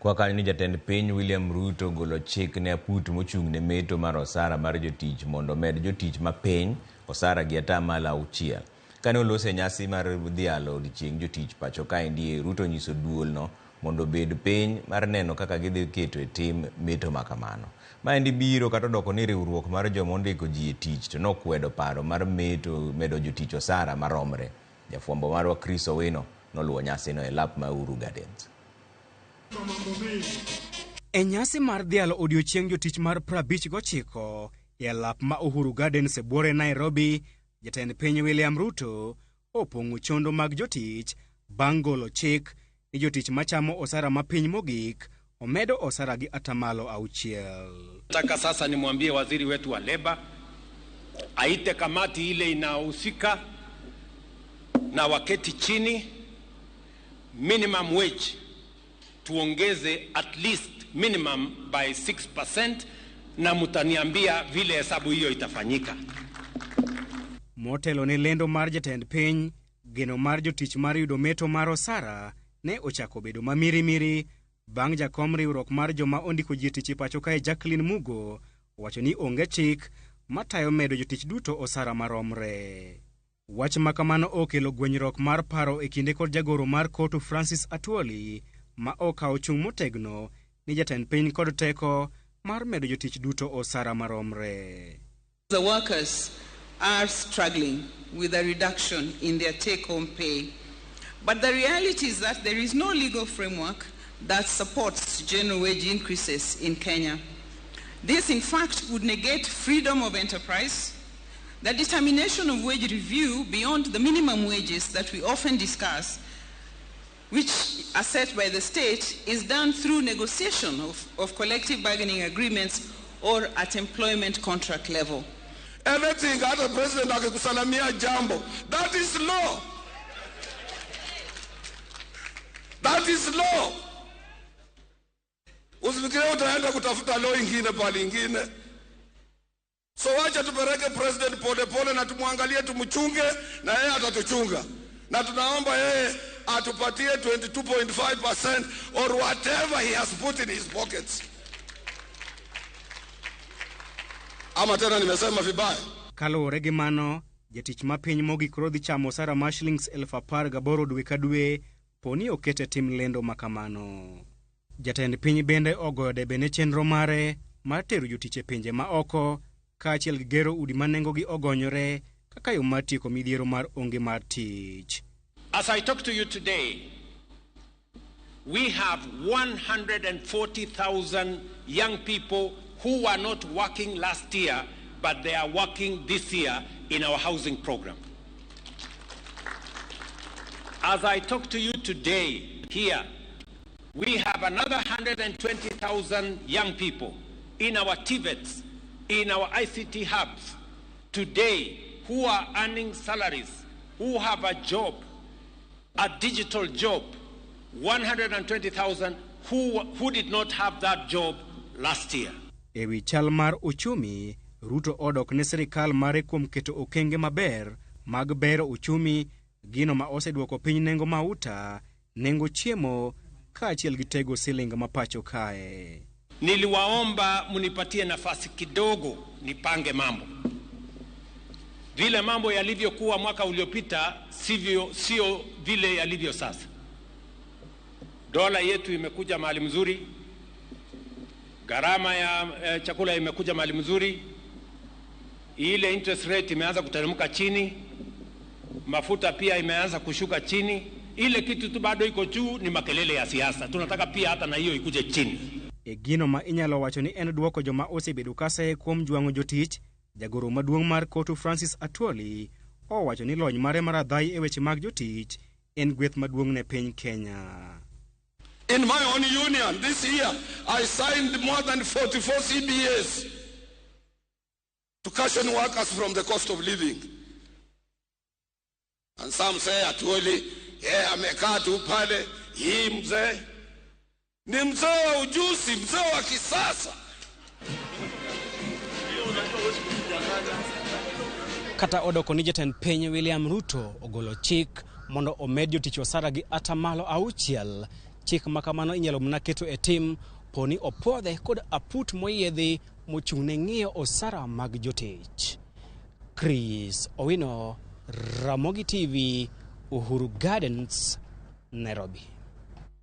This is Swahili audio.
Kwa kanyo jatend piny William Ruto golo chik ne aput mochung' ne meto mar osara mar jotich mondo med jotich mapiny osara gi atamalo 6. Kane olose nyasi mar dhialo odiochieng' jotich pacho kaendi, Ruto nyiso duolno mondo bed piny mar neno kaka gidhi keto e tim meto makamano. Maendi biro kata doko ni riwruok mar joma ondiko ji e tich to nokwedo paro mar medo jotich osara maromre. Jafwambo marwa Chris Owino noluwo nyasino e lap ma Uhuru Gardens. E nyasi mar dhialo odiochieng' jotich mar 59 e lap ma Uhuru Gardens e buore Nairobi, jatend piny William Ruto opong'o chondo mag jotich bang' golo chik ni jotich machamo osara mapiny mogik omedo osara gi atamalo 6. Nataka sasa nimwambie waziri wetu wa leba aite kamati ile inahusika na waketi chini, minimum wage tuongeze at least minimum by 6%, na mutaniambia vile hesabu hiyo itafanyika. Motelo ne lendo mar jatend piny, geno mar jotich mar yudo meto mar osara ne ochako bedo mamirimiri bang' jakom riwruok mar joma ondiko ji tich pacho kae Jacqueline Mugo wacho ni onge chik matayo medo jotich duto osara maromre. Wach makamano okelo gwenyruok mar paro e kinde kod jagoro mar kotu Francis Atwoli ma okawo chung' motegno ni jatend piny kod teko mar medo jotich duto osara maromre. The workers are struggling with a reduction in their take-home pay. But the reality is that there is no legal framework that supports general wage increases in Kenya. This, in fact, would negate freedom of enterprise. The determination of wage review beyond the minimum wages that we often discuss, which are set by the state, is done through negotiation of collective bargaining agreements or at employment contract level. Anything that the president akikusalamia jambo, that is law. That is law. Usifikirie utaenda kutafuta law ingine pale ingine. So wacha tupeleke president pole pole na tumwangalie, tumchunge na yeye atatuchunga. Na tunaomba yeye atupatie 22.5% or whatever he has put in his pockets. Ama tena nimesema vibaya. Kalore gi mano, jatich mapiny mogik rodhi chamo osara mar shillings 18,000 dwe ka dwe poni okete tim lendo makamano. Jatend piny bende ogoyo debe ne chenro mare mar tero jotich e pinje ma oko kaachiel gi gero udi ma nengogi ogonyore kaka yo mar tieko midhiero mar onge mar tich. As I talk to you today, we have 140,000 young people who were not working last year, but they are working this year in our housing program. As I talk to you today here, we have another 120,000 young people in our TVETs, in our ICT hubs today who are earning salaries, who have a job, a digital job, 120,000 who did not have that job last year. Ewi chal mar uchumi, Ruto odok ne serikal mare kuom keto okenge maber mag bero uchumi, gino ma oseduoko piny nengo mauta, nengo chiemo, kaachiel gi tego siling mapacho kae. Niliwaomba munipatie nafasi kidogo nipange mambo. Vile mambo yalivyokuwa mwaka uliopita sio vile yalivyo sasa. Dola yetu imekuja mahali mzuri, gharama ya chakula imekuja mahali mzuri, ile interest rate imeanza kuteremka chini, mafuta pia imeanza kushuka chini. Ile kitu tu bado iko juu ni makelele ya siasa. Tunataka pia hata na hiyo ikuje chini. E gino ma inyalo wacho ni en duoko joma osebedo kase kuom jwang'o jotich, jagoro maduong' mar kotu Francis Atwoli owacho ni lony mare maradhai e weche mag jotich en gweth maduong' ne piny Kenya. In my own union this year, I signed more than 44 CBAs to cushion workers from the cost of living. And some say Atwoli, amekaa tu pale, hii mzee ni mzee wa ujuzi, mzee wa kisasa. Kata odoko ni jatend piny William Ruto ogolo chik mondo omed jotich osara gi atamalo 6. chik makamano inyalo mna keto e tim poni opodhe kod aput moyiedhi mochung'ne ng'iyo osara mag jotich. Chris Owino, Ramogi TV, Uhuru Gardens, Nairobi.